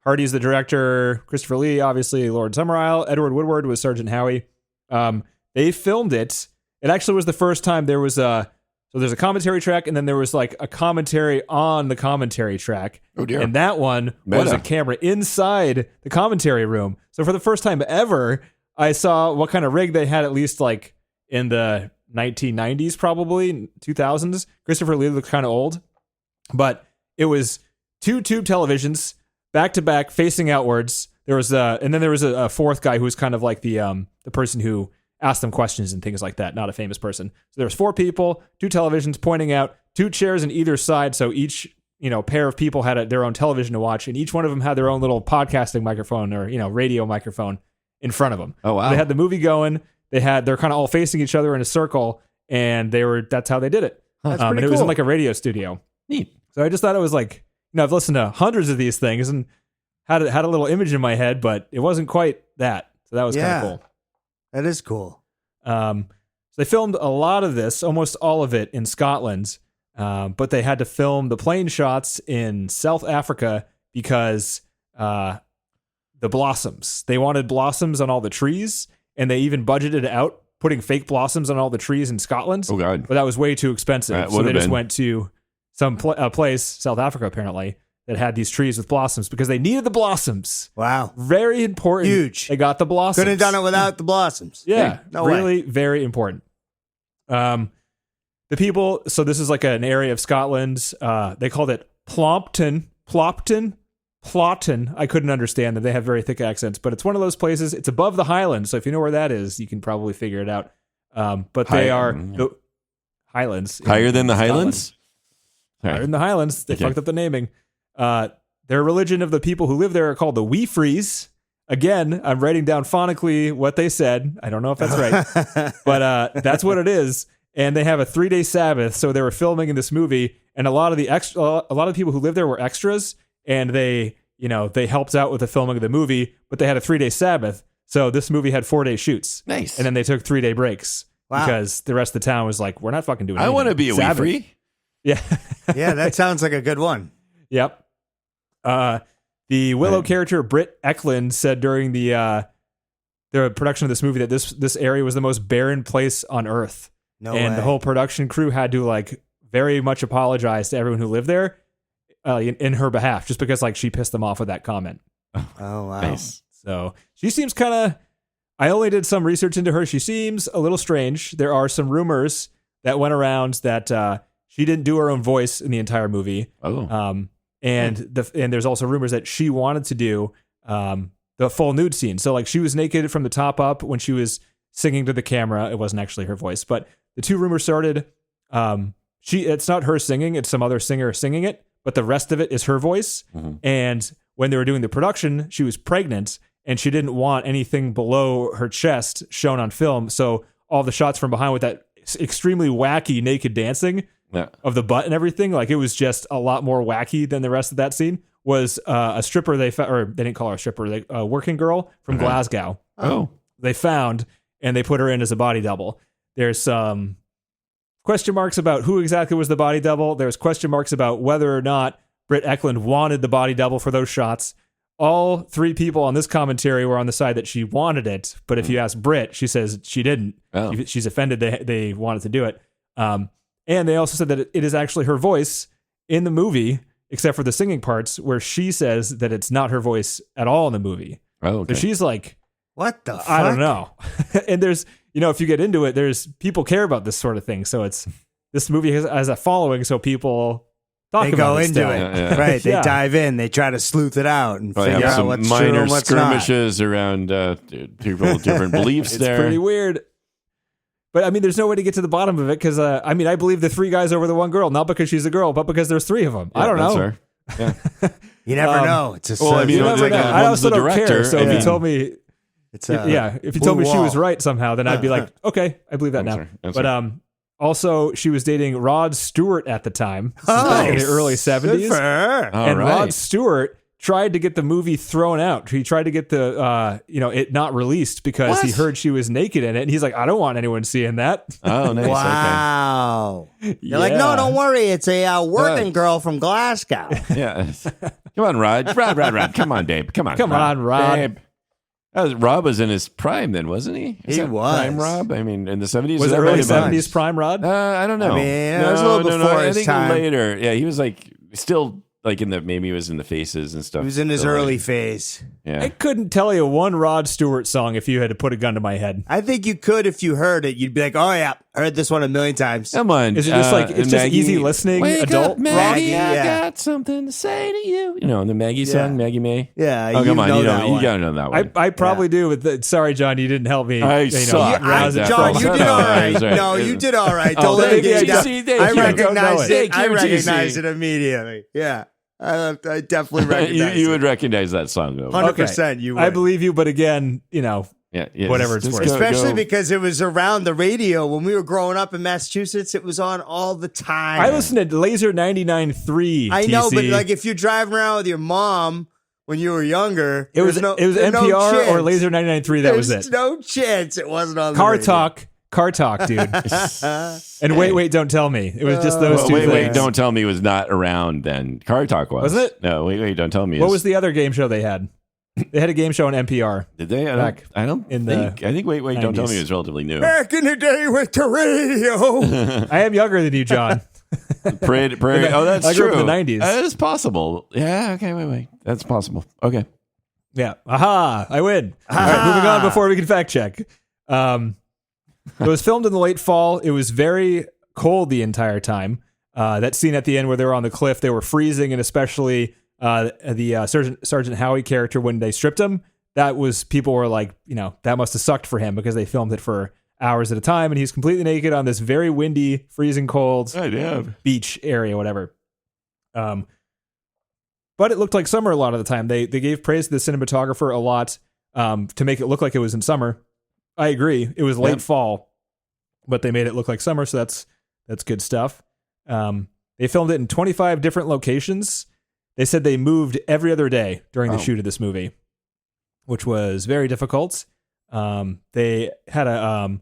Hardy's the director, Christopher Lee, obviously Lord Summerisle. Edward Woodward was Sergeant Howie. They filmed it. It actually was the first time there was there's a commentary track, and then there was like a commentary on the commentary track. Oh dear. And that one was Meta. a camera inside the commentary room. So for the first time ever, I saw what kind of rig they had, at least like in the 1990s, probably 2000s. Christopher Lee looked kind of old, but it was 2 tube televisions back to back facing outwards. There was and then there was a fourth guy who was kind of like the person who asked them questions and things like that, not a famous person. So there was 4 people, 2 televisions pointing out, 2 chairs on either side, so each pair of people had their own television to watch, and each one of them had their own little podcasting microphone or radio microphone in front of them. Oh wow. They had the movie going. They're kind of all facing each other in a circle, and that's how they did it. That's And pretty it was in cool. like a radio studio. Neat. So I just thought it was like, I've listened to hundreds of these things and had a little image in my head, but it wasn't quite that. So that was kind of cool. That is cool. So they filmed a lot of this, almost all of it in Scotland, but they had to film the plane shots in South Africa because the blossoms. They wanted blossoms on all the trees, and they even budgeted out putting fake blossoms on all the trees in Scotland. Oh god. But that was way too expensive. That So would've they just been. went to some place, South Africa apparently, that had these trees with blossoms because they needed the blossoms. Wow. Very important. Huge. They got the blossoms. Couldn't have done it without the blossoms. Yeah, No way. really very important. The people, so this is like an area of Scotland. They called it Plopton. I couldn't understand them. They have very thick accents, but it's one of those places. It's above the Highlands, so if you know where that is, you can probably figure it out. But they are the Highlands. Higher in than the Scotland. Highlands? Higher than the Highlands. They Okay. fucked up the naming. Their religion of the people who live there are called the Weefrees. Again, I'm writing down phonically what they said. I don't know if that's right, but that's what it is. And they have a 3-day Sabbath, so they were filming in this movie, and a lot of the people who lived there were extras, and they helped out with the filming of the movie, but they had a 3-day Sabbath, so this movie had 4-day shoots. Nice. And then they took 3-day breaks Wow. because the rest of the town was like, we're not fucking doing I anything. want to be a wee Sabbath. free. Yeah. Yeah, that sounds like a good one. Yep. The Willow character Britt Eklund said during the production of this movie that this area was the most barren place on Earth, No and way. the whole production crew had to like very much apologize to everyone who lived there in her behalf, just because like she pissed them off with that comment. Oh wow. Nice. So she seems kind of I only did some research into her. She seems a little strange. There are some rumors that went around that she didn't do her own voice in the entire movie. Oh. And there's also rumors that she wanted to do the full nude scene. So like she was naked from the top up when she was singing to the camera. It wasn't actually her voice, but the two rumors started. It's not her singing; it's some other singer singing it, but the rest of it is her voice. Mm-hmm. And when they were doing the production, she was pregnant and she didn't want anything below her chest shown on film. So all the shots from behind with that extremely wacky naked dancing of the butt and everything, like it was just a lot more wacky than the rest of that scene. Was a stripper or they didn't call her a stripper, a working girl from Glasgow. Oh, they found and they put her in as a body double. There's some question marks about who exactly was the body double. There's question marks about whether or not Britt Eklund wanted the body double for those shots. All three people on this commentary were on the side that she wanted it, but if you ask Britt, she says she didn't. Oh. She's offended they wanted to do it. And they also said that it is actually her voice in the movie, except for the singing parts where she says that it's not her voice at all in the movie. Oh, okay. So she's like, what the fuck? I don't know. And there's, if you get into it, there's people care about this sort of thing. So this movie has a following. So people talk about go it. Into still. it. Yeah. Right. They dive in. They try to sleuth it out and Probably figure have out some what's true minor and what's not. skirmishes around people with different beliefs It's there. pretty weird. But I mean, there's no way to get to the bottom of it because I believe the three guys over the one girl, not because she's a girl, but because there's three of them. Yeah, I don't that's know. fair. Yeah. You never know. It's a well, I mean, You never like, know. I one's also the don't care. director, So I if mean- you told me, It's if you told me she was wall. right somehow, then I'd be like, okay, I believe that That's now. right. That's But right. also she was dating Rod Stewart at the time. This is back in the early Good 70s. for her. All And right. Rod Stewart tried to get the movie thrown out. He tried to get the it not released because he What? heard she was naked in it, and he's like, I don't want anyone seeing that. Oh, nice. Wow. You're like, Yeah. no, don't worry. It's a working girl from Glasgow. Okay. Yeah. Come on, Rod. Rod. Come on, babe. Come on. Come on, Rod. Babe. Rob was in his prime then, wasn't he? He that was. Prime Rob? I mean, in the 70s? Was it that early might have been- 70s prime Rod? I don't know. I mean, it was a little before I his think time. later. Yeah, he was like still like maybe he was in the Faces and stuff. He was in his So, like, early phase. Yeah. I couldn't tell you one Rod Stewart song if you had to put a gun to my head. I think you could if you heard it. You'd be like, oh, yeah, I heard this one a million times. Come on. Is it just like it's just Maggie, easy listening Wake adult up, Maggie, rock? I Yeah. got something to say to you. You know, the Maggie song, Maggie May. Yeah, Oh, you come on. know You that one. gotta know that one. I probably do, but sorry, John, you didn't help me. I suck. rouse it John, from- you did all right. That's right. No, you did all right. Oh, Don't let thank me you, get down. TC, thank I you. recognized it. Thank I you, recognized TC. it immediately. Yeah, I definitely recognized you it. would recognize that song, though. 100% you would. I believe you, but again, Yeah, whatever it's just worth. Especially go- because it was around the radio when we were growing up in Massachusetts. It was on all the time. I listened to Laser 99.3. I know, but TC. like if you're driving around with your mom when you were younger, it was there's NPR no or Laser 99.3. That was There's it. no chance it wasn't on the Car radio. talk, dude. And wait, don't tell me. It was just those Well, two wait, things. don't tell me was not around then. Car Talk was. Wasn't it? No, wait, don't tell me. What was the other game show they had? They had a game show on NPR. Did they? back I don't in think. the I think. Wait, don't tell 90s? me. It was relatively new. Back in the day with the radio. I am younger than you, John. Parade. Oh, that's I grew true. up in the 90s. That is possible. Yeah. Okay. Wait. That's possible. Okay. Yeah. Aha, I win. All right, moving on before we can fact check. It was filmed in the late fall. It was very cold the entire time. That scene at the end where they were on the cliff, they were freezing, and especially the Sergeant Howie character when they stripped him. People were like, that must have sucked for him because they filmed it for hours at a time, and he's completely naked on this very windy, freezing cold beach area, whatever. But it looked like summer a lot of the time. They gave praise to the cinematographer a lot to make it look like it was in summer. I agree. It was late fall, but they made it look like summer, so that's good stuff. They filmed it in 25 different locations. They said they moved every other day during the shoot of this movie, which was very difficult. They had a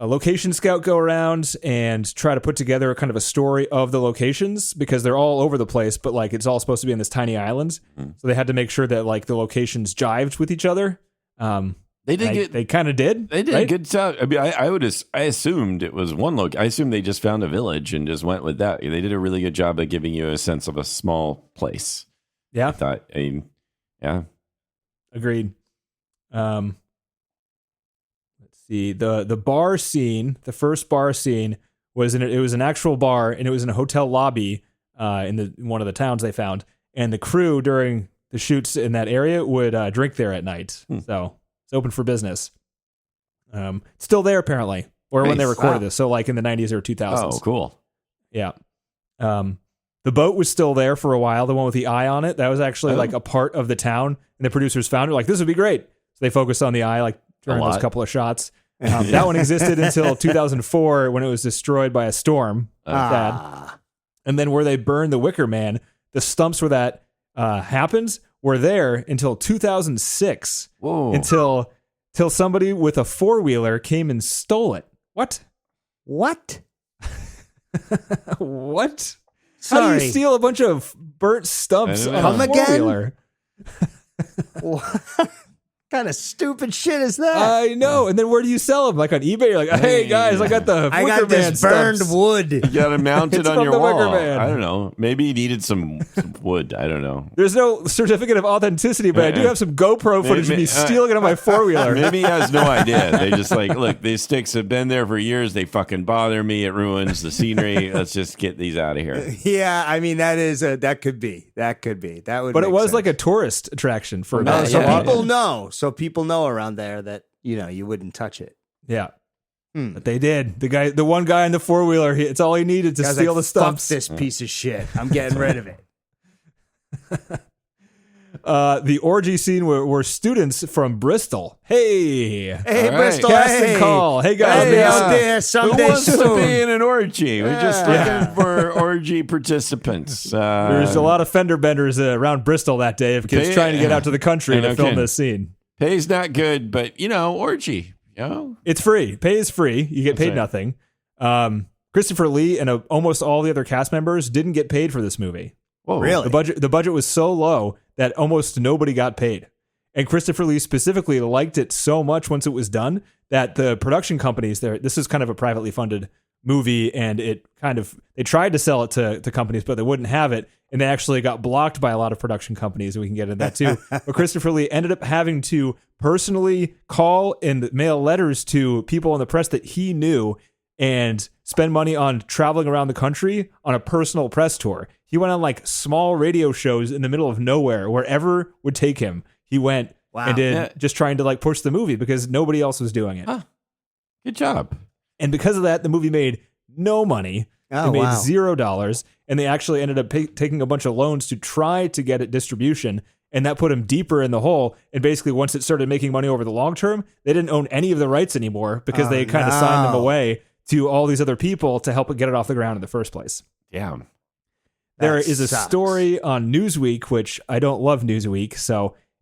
location scout go around and try to put together kind of a story of the locations because they're all over the place, but like it's all supposed to be on this tiny island. So they had to make sure that like the locations jived with each other. They kind of did. They did right? a good job. I mean, I assumed it was one look. I assumed they just found a village and just went with that. They did a really good job of giving you a sense of a small place. Yeah. Yeah. Agreed. see, the bar scene, the first bar scene was it was an actual bar, and it was in a hotel lobby in one of the towns they found, and the crew during the shoots in that area would drink there at night. So it's open for business. Still there apparently, or when they Nice. recorded Wow. this. So like in the 90s or 2000s. Oh, cool. Yeah. The boat was still there for a while. The one with the eye on it. That was actually like a part of the town. And the producers found it like, this would be great. So they focused on the eye, like during those lot. couple of shots. That one existed until 2004 when it was destroyed by a storm. Sad. And then where they burned the Wicker Man, the stumps where that happens were there until 2006. Whoa. Until somebody with a 4-wheeler came and stole it. What? What? What? How do Sorry. you steal a bunch of burnt stumps I on don't know. a Come again? 4-wheeler? What kind of stupid shit is that? I know. And then where do you sell them? Like on eBay? You're like, hey guys, I got the I Wicker got Man this burned stumps. wood. You got to mount it It's on from your the Wicker wall. Man. I don't know. Maybe you needed some wood. I don't know. There's no certificate of authenticity, but I do have some GoPro footage of me stealing it on my 4-wheeler. Maybe he has no idea. They just like, look, these sticks have been there for years. They fucking bother me. It ruins the scenery. Let's just get these out of here. Yeah, I mean that could be. That would. But it make was sense. like a tourist attraction for No, about so a while. people know. So people know around there that you wouldn't touch it. Yeah. But they did. The one guy in the 4-wheeler, it's all he needed to Guy's steal like, the stumps. Fuck this piece of shit. I'm getting rid of it. The orgy scene were students from Bristol. Hey. Hey, All right. Bristol. Casting hey. call. Hey guys, Hey, maybe out some- there Who someday wants to be soon. in an orgy? We're just Yeah. looking for orgy participants. There's a lot of fender benders around Bristol that day of kids They- trying to get out to the country I to know, film Ken. this scene. Pay's not good, but orgy. It's free. Pay is free. You get paid right. nothing. Christopher Lee and almost all the other cast members didn't get paid for this movie. Whoa. Really? The budget was so low that almost nobody got paid. And Christopher Lee specifically liked it so much once it was done that the production companies there, this is kind of a privately funded movie, and they tried to sell it to companies, but they wouldn't have it. And they actually got blocked by a lot of production companies, and we can get into that too. But Christopher Lee ended up having to personally call and mail letters to people in the press that he knew and spend money on traveling around the country on a personal press tour. He went on like small radio shows in the middle of nowhere, wherever would take him. He went Wow. and did Yeah. just trying to like push the movie because nobody else was doing it. Huh. Good job. And because of that, the movie made no money. Oh, It made wow. $0, and they actually ended up taking a bunch of loans to try to get it distribution, and that put them deeper in the hole. And basically, once it started making money over the long term, they didn't own any of the rights anymore because they kind of signed them no. away to all these other people to help it get it off the ground in the first place. Damn. There That is a sucks. story on Newsweek, which I don't love Newsweek,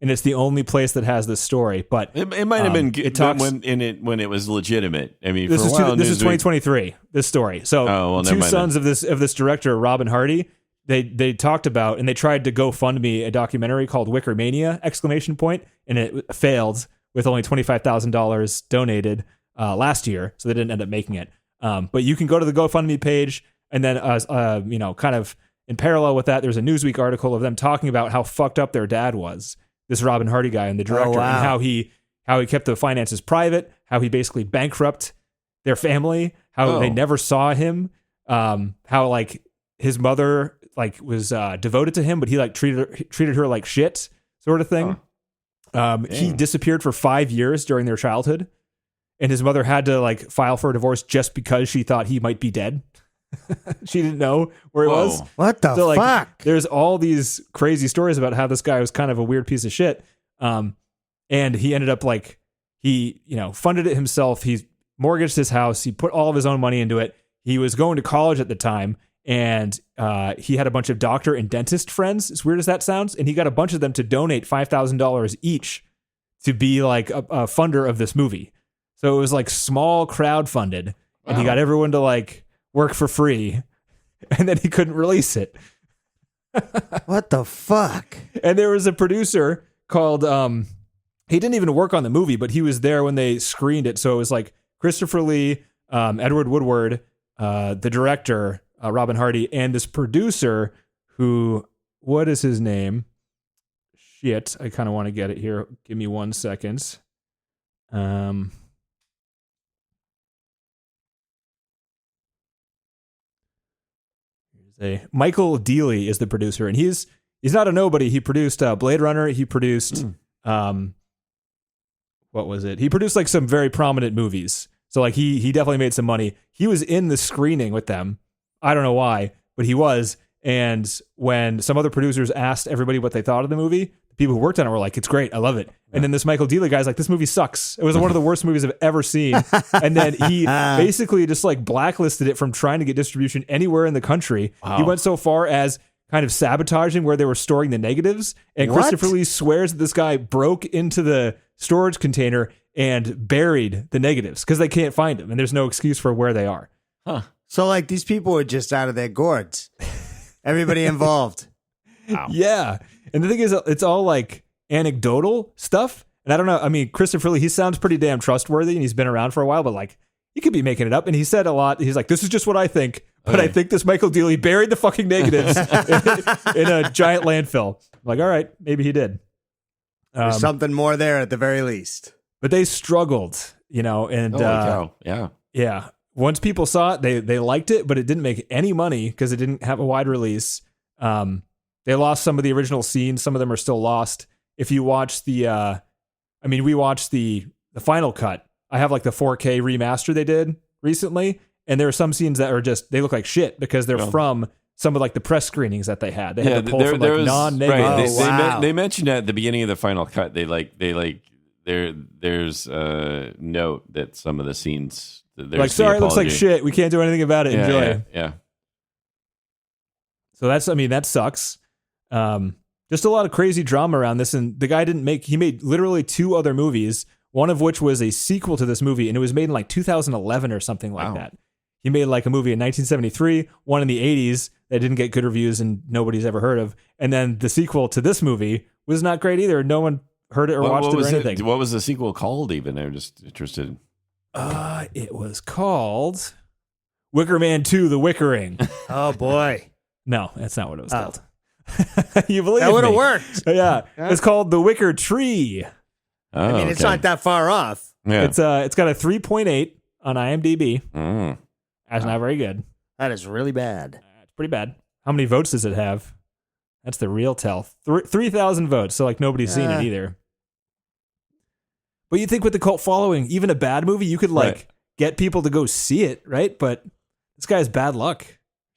and it's the only place that has this story. But It might have been good it talks- when it was legitimate. I mean, this for is a while, this is Newsweek- 2023. This story. So Oh, well, never two mind sons of this director, Robin Hardy, they talked about and they tried to GoFundMe a documentary called Wicker Mania ! And it failed with only $25,000 donated last year, so they didn't end up making it. But you can go to the GoFundMe page, and then kind of in parallel with that, there's a Newsweek article of them talking about how fucked up their dad was, this Robin Hardy guy and the director, wow. and how he kept the finances private, how he basically bankrupt their family, how they never saw him, how like his mother like was devoted to him, but he like treated her like shit, sort of thing. He disappeared for 5 years during their childhood, and his mother had to like file for a divorce just because she thought he might be dead. She didn't know where he was. What the So, like, fuck? there's all these crazy stories about how this guy was kind of a weird piece of shit. And he ended up like, he, funded it himself. He mortgaged his house. He put all of his own money into it. He was going to college at the time, and he had a bunch of doctor and dentist friends, as weird as that sounds. And he got a bunch of them to donate $5,000 each to be like a funder of this movie. So it was like small crowd funded, and he got everyone to like work for free, and then he couldn't release it. What the fuck? And there was a producer called he didn't even work on the movie, but he was there when they screened it. So it was like Christopher Lee, Edward Woodward, the director, Robin Hardy, and this producer who, what is his name? Shit, I kind of want to get it here. Give me 1 second. Michael Dealey is the producer, and he's not a nobody. He produced Blade Runner. He produced what was it? He produced like some very prominent movies. So like he definitely made some money. He was in the screening with them. I don't know why, but he was. And when some other producers asked everybody what they thought of the movie, the people who worked on it were like, "It's great, I love it." And then this Michael Dealey guy's like, "This movie sucks. It was one of the worst movies I've ever seen." And then he basically just like blacklisted it from trying to get distribution anywhere in the country. Wow. He went so far as kind of sabotaging where they were storing the negatives. And What? Christopher Lee swears that this guy broke into the storage container and buried the negatives because they can't find them, and there's no excuse for where they are. Huh. So like these people were just out of their gourds. Everybody involved. Wow. Yeah. And the thing is, it's all like anecdotal stuff. And I don't know. I mean, Christopher Lee, he sounds pretty damn trustworthy and he's been around for a while, but like he could be making it up. And he said a lot. He's like, "This is just what I think. But I think this Michael Dealey buried the fucking negatives in a giant landfill." I'm like, all right, maybe he did. There's something more there at the very least. But they struggled, and Holy cow. Yeah. yeah. Once people saw it, they liked it, but it didn't make any money because it didn't have a wide release. They lost some of the original scenes. Some of them are still lost. If you watch we watched the final cut. I have like the 4K remaster they did recently, and there are some scenes that are they look like shit because they're from some of like the press screenings that they had. They had to pull from like non-negative. Right. wow. They mentioned at the beginning of the final cut. There's a note that some of the scenes. Like, sorry, it looks like shit. We can't do anything about it. Enjoy. Yeah. So that sucks. Just a lot of crazy drama around this. And the guy he made literally 2 other movies, one of which was a sequel to this movie. And it was made in like 2011 or something like that. He made like a movie in 1973, one in the 80s that didn't get good reviews and nobody's ever heard of. And then the sequel to this movie was not great either. No one heard it or watched it or anything. What was the sequel called even? I'm just interested. It was called Wicker Man 2, The Wickering. Oh boy. No, that's not what it was called. You believe That would have me. worked. Yeah. It's called The Wicker Tree. Oh, I mean, it's not that far off. Yeah. It's got a 3.8 on IMDb. Mm. That's not very good. That is really bad. It's pretty bad. How many votes does it have? That's the real tell. 3,000 votes, so like nobody's seen it either. But you think with the cult following, even a bad movie, you could like get people to go see it, right? But this guy has bad luck.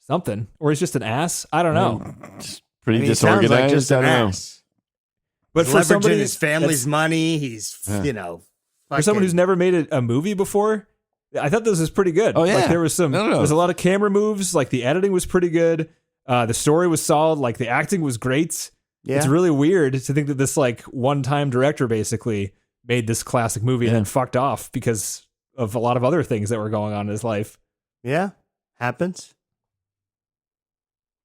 Something. Or he's just an ass. I don't know. Just pretty He sounds disorganized. like just I an don't know. ass. But He's for leveraging somebody his family's that's- money, he's for someone who's never made a movie before, I thought this was pretty good. Oh, yeah. Like there was No. there's a lot of camera moves. Like the editing was pretty good. The story was solid. Like the acting was great. Yeah. It's really weird to think that this like one-time director basically made this classic movie and then fucked off because of a lot of other things that were going on in his life. Yeah. Happens.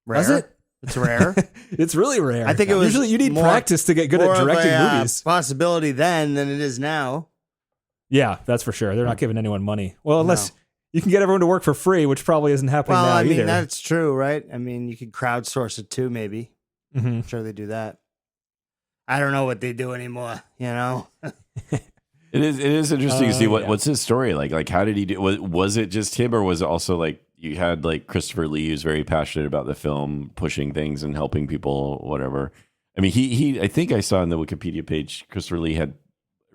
Rare. Does it? It's rare. It's really rare. I think it was usually you need more- practice to get good More at of directing a, movies. possibility then than it is now. Yeah, that's for sure. They're not giving anyone money. Well, unless you can get everyone to work for free, which probably isn't happening Well, now I mean, either. that's true, right? I mean, you could crowdsource it too, maybe. Mhm. I'm sure they do that. I don't know what they do anymore, It is interesting to see yeah. what's his story like. Like, how did he do? Was it just him, or was it also like you had like Christopher Lee, who's very passionate about the film, pushing things and helping people, whatever. I mean, he I think I saw on the Wikipedia page, Christopher Lee had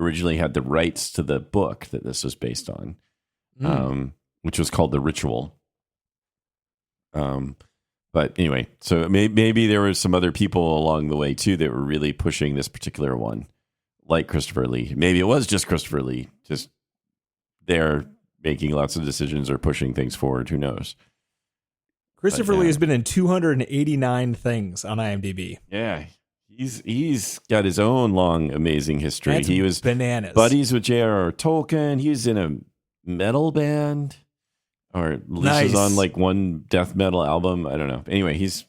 originally had the rights to the book that this was based on, which was called The Ritual. But anyway, so maybe there were some other people along the way too that were really pushing this particular one, like Christopher Lee. Maybe it was just Christopher Lee, just there making lots of decisions or pushing things forward. Who knows? Christopher But, Lee has been in 289 things on IMDb. Yeah, he's got his own long, amazing history. That's He was bananas. buddies with J.R.R. Tolkien. He was in a metal band, or at least Nice. was on like one death metal album. I don't know. Anyway, he's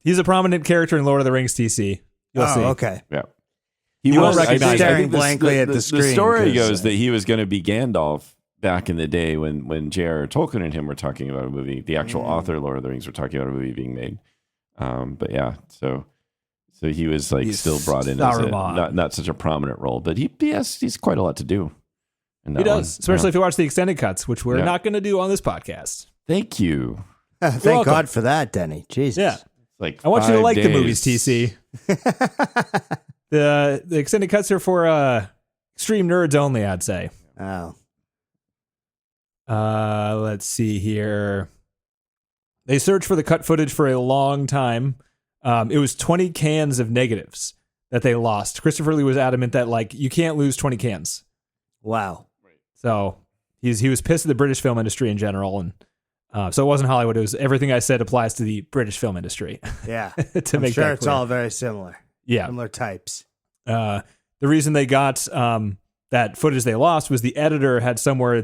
He's a prominent character in Lord of the Rings TC. You'll see. okay. He You won't was recognize I him. think Staring blankly at the screen, The story 'cause, goes that he was going to be Gandalf back in the day when J.R.R. Tolkien and him were talking about a movie. The actual author of Lord of the Rings were talking about a movie being made. But yeah, so he was like He's still brought in as Saruman. not such a prominent role, but he's quite a lot to do. In that He does, one. especially if you watch the extended cuts, which we're Yeah. not going to do on this podcast. Thank you. Thank welcome. God for that, Denny. Jesus. Yeah. Like I want you to 5 like the days. movies, TC. The extended cuts are for extreme nerds only, I'd say. Oh. Let's see here. They searched for the cut footage for a long time. It was 20 cans of negatives that they lost. Christopher Lee was adamant that like you can't lose 20 cans. Wow. So he was pissed at the British film industry in general, and so it wasn't Hollywood. It was everything I said applies to the British film industry. Yeah. to I'm make sure that it's clear. all very similar. Yeah. Similar types. The reason they got that footage they lost was the editor had somewhere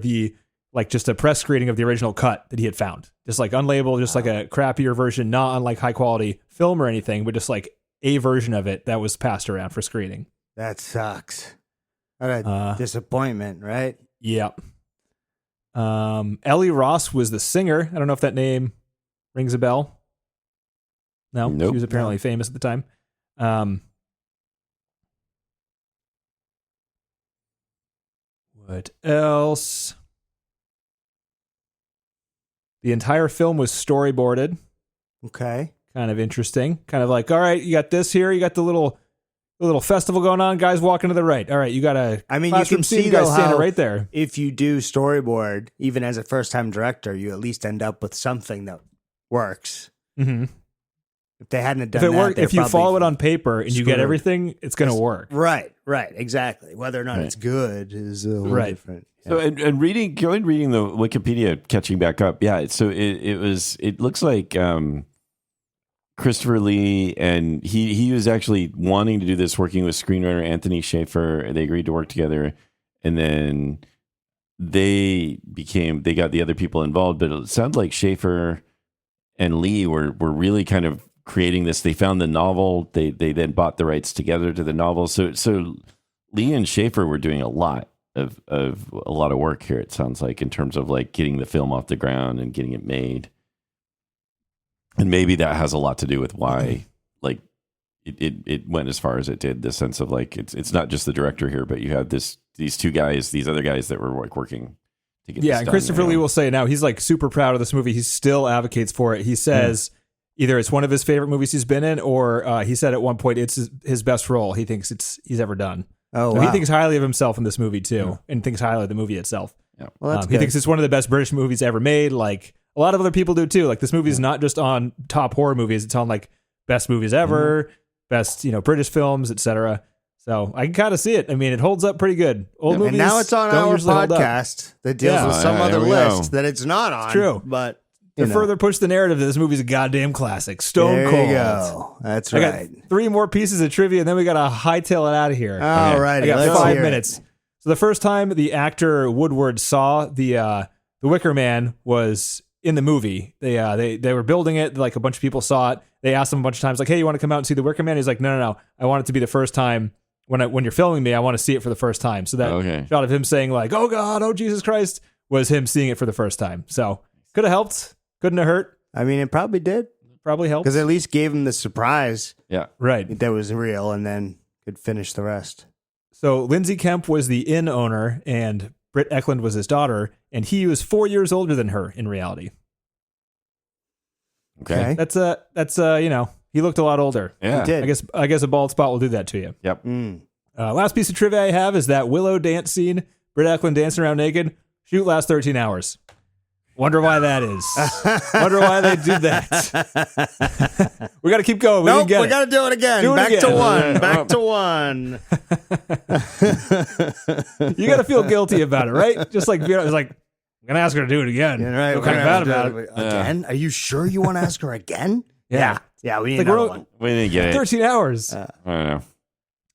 just a press screening of the original cut that he had found, just like unlabeled, just like a crappier version, not on like high quality film or anything, but just like a version of it that was passed around for screening. That sucks. What a disappointment, right? Yep. Ellie Ross was the singer. I don't know if that name rings a bell. No, Nope. She was apparently famous at the time. What else? The entire film was storyboarded. Okay. Kind of interesting. Kind of like, all right, you got this here. You got the little festival going on. Guys walking to the right. All right, you got a. I mean, you can see you guys though standing how right there. if you do storyboard, even as a first-time director, you at least end up with something that works. Mm-hmm. If they hadn't If done it that, worked, they're if you probably follow it on paper and you get screwed. everything, it's going to work. Right, exactly. Whether or not Right. it's good is a little Right. different. So and reading the Wikipedia, catching back up, yeah. So it looks like Christopher Lee, and he was actually wanting to do this, working with screenwriter Anthony Schaefer. They agreed to work together, and then they got the other people involved. But it sounds like Schaefer and Lee were really kind of creating this. They found the novel. They then bought the rights together to the novel. So Lee and Schaefer were doing a lot of work here. It sounds like, in terms of like getting the film off the ground and getting it made. And maybe that has a lot to do with why like it went as far as it did. The sense of like it's not just the director here, but you had these other guys that were like working to get. Yeah, this and done, Christopher you know? Lee will say now he's like super proud of this movie. He still advocates for it. He says either it's one of his favorite movies he's been in, or he said at one point it's his best role he thinks he's ever done. Oh, So wow. he thinks highly of himself in this movie too, and thinks highly of the movie itself. Well, that's He good. thinks it's one of the best British movies ever made. Like a lot of other people do too. Like this movie is not just on top horror movies; it's on like best movies ever, best British films, etc. So I can kind of see it. I mean, it holds up pretty good. Old movies. And now it's on don't our usually hold up. podcast that deals Yeah. with some Yeah, other there we go. list that it's not on. true. But To you know, further push the narrative that this movie's a goddamn classic. Stone there Cold. you go. That's I right. got 3 more pieces of trivia, and then we got to hightail it out of here. All right. I got let's 5 hear it. minutes. So the first time the actor Woodward saw the Wicker Man was in the movie. They were building it. Like a bunch of people saw it. They asked him a bunch of times, like, "Hey, you want to come out and see the Wicker Man?" He's like, "No. I want it to be the first time when you're filming me. I want to see it for the first time." So that shot of him saying like, "Oh God, oh Jesus Christ," was him seeing it for the first time. So could have helped. Couldn't have hurt. I mean, it probably did Probably helped. because at least gave him the surprise Yeah. Right. that was real, and then could finish the rest. So Lindsay Kemp was the inn owner, and Britt Eklund was his daughter, and he was 4 years older than her in reality. Okay. That's he looked a lot older. Yeah. He did. I guess a bald spot will do that to you. Yep. Last piece of trivia I have is that Willow dance scene, Britt Eklund dancing around naked, shoot lasts 13 hours. Wonder why that is. Wonder why they did that. We got to keep going. We Nope, didn't we get got to do it again. Do it Back again. to one. Back to one. it. You got to feel guilty about it, right? Just like, it's like, I'm going to ask her to do it again. Yeah, right. Feel kind of bad about it. Again? Are you sure you want to ask her again? Yeah. Yeah, we need Like, another we're- one. We didn't get it. 13 hours. I don't know.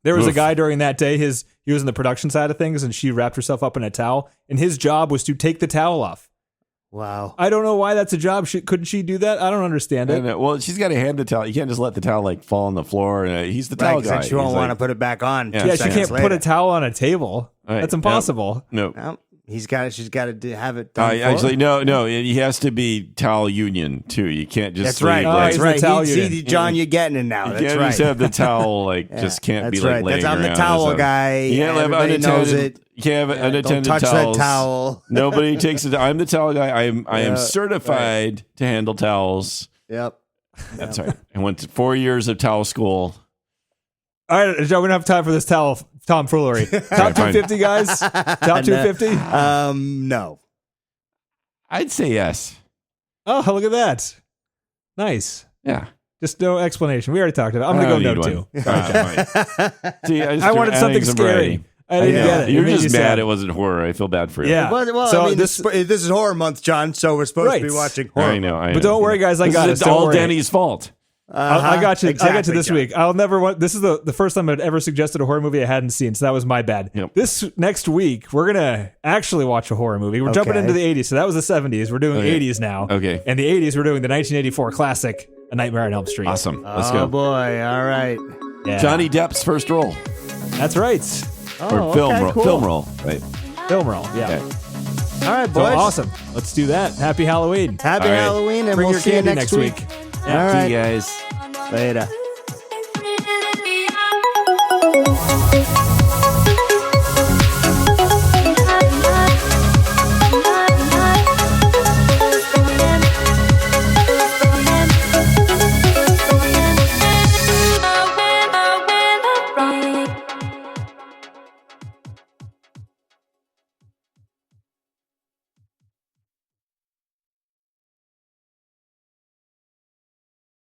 There was a Oof. guy during that day, he was in the production side of things, and she wrapped herself up in a towel, and his job was to take the towel off. Wow. I don't know why that's a job. Couldn't she do that? I don't understand it. Well, she's got to hand the towel. You can't just let the towel like fall on the floor. He's the towel Right, 'cause guy. then she won't He's want to like, put it back on. Yeah, 2 Yeah, she seconds can't later. put a towel on a table. Right. That's impossible. No. Well, She's got to have it done. Actually, no. He has to be towel union too. You can't just. That's right. leave, That's he's right. the towel See, union. John, you're getting it now. You That's can't right. just have the towel just can't be That's like right. laying I'm the around towel or something. guy. You can't have Everybody knows unattended. it. You can't have unattended Don't touch towels. that towel. Nobody takes it. I'm the towel guy. I am certified to handle towels. Yep. That's right. I went to 4 years of towel school. All right, Joe, we don't have time for this tomfoolery. Top fine. 250, guys? Top 250? No. I'd say yes. Oh, look at that. Nice. Yeah. Just no explanation. We already talked about it. I'm going to go no, too. See, I wanted something scary. I didn't get it. You're It made just you mad sad. it wasn't horror. I feel bad for you. Yeah. Well, So I mean, this- this is horror month, John. So we're supposed to be Right. watching horror. I know. But don't worry, guys. I got it. It's Don't all worry. Denny's fault. I got you. I got you Exactly, this John. week. I'll never want. This is the first time I'd ever suggested a horror movie I hadn't seen, so that was my bad. Yep. This next week we're gonna actually watch a horror movie. We're jumping Okay. into the 80s, so that was the 70s. We're doing Okay. 80s now. Okay. And the 80s we're doing the 1984 classic, A Nightmare on Elm Street. Awesome. Let's Oh go. boy! All right. Yeah. Johnny Depp's first role. That's right. Oh, Or film okay, role. cool. Film role. Right. Film roll. Yeah. Okay. All right, So boys. awesome. Let's do that. Happy Halloween. Happy All right. Halloween, and Bring we'll your see you candy next next week. week. All right. See you guys. Later.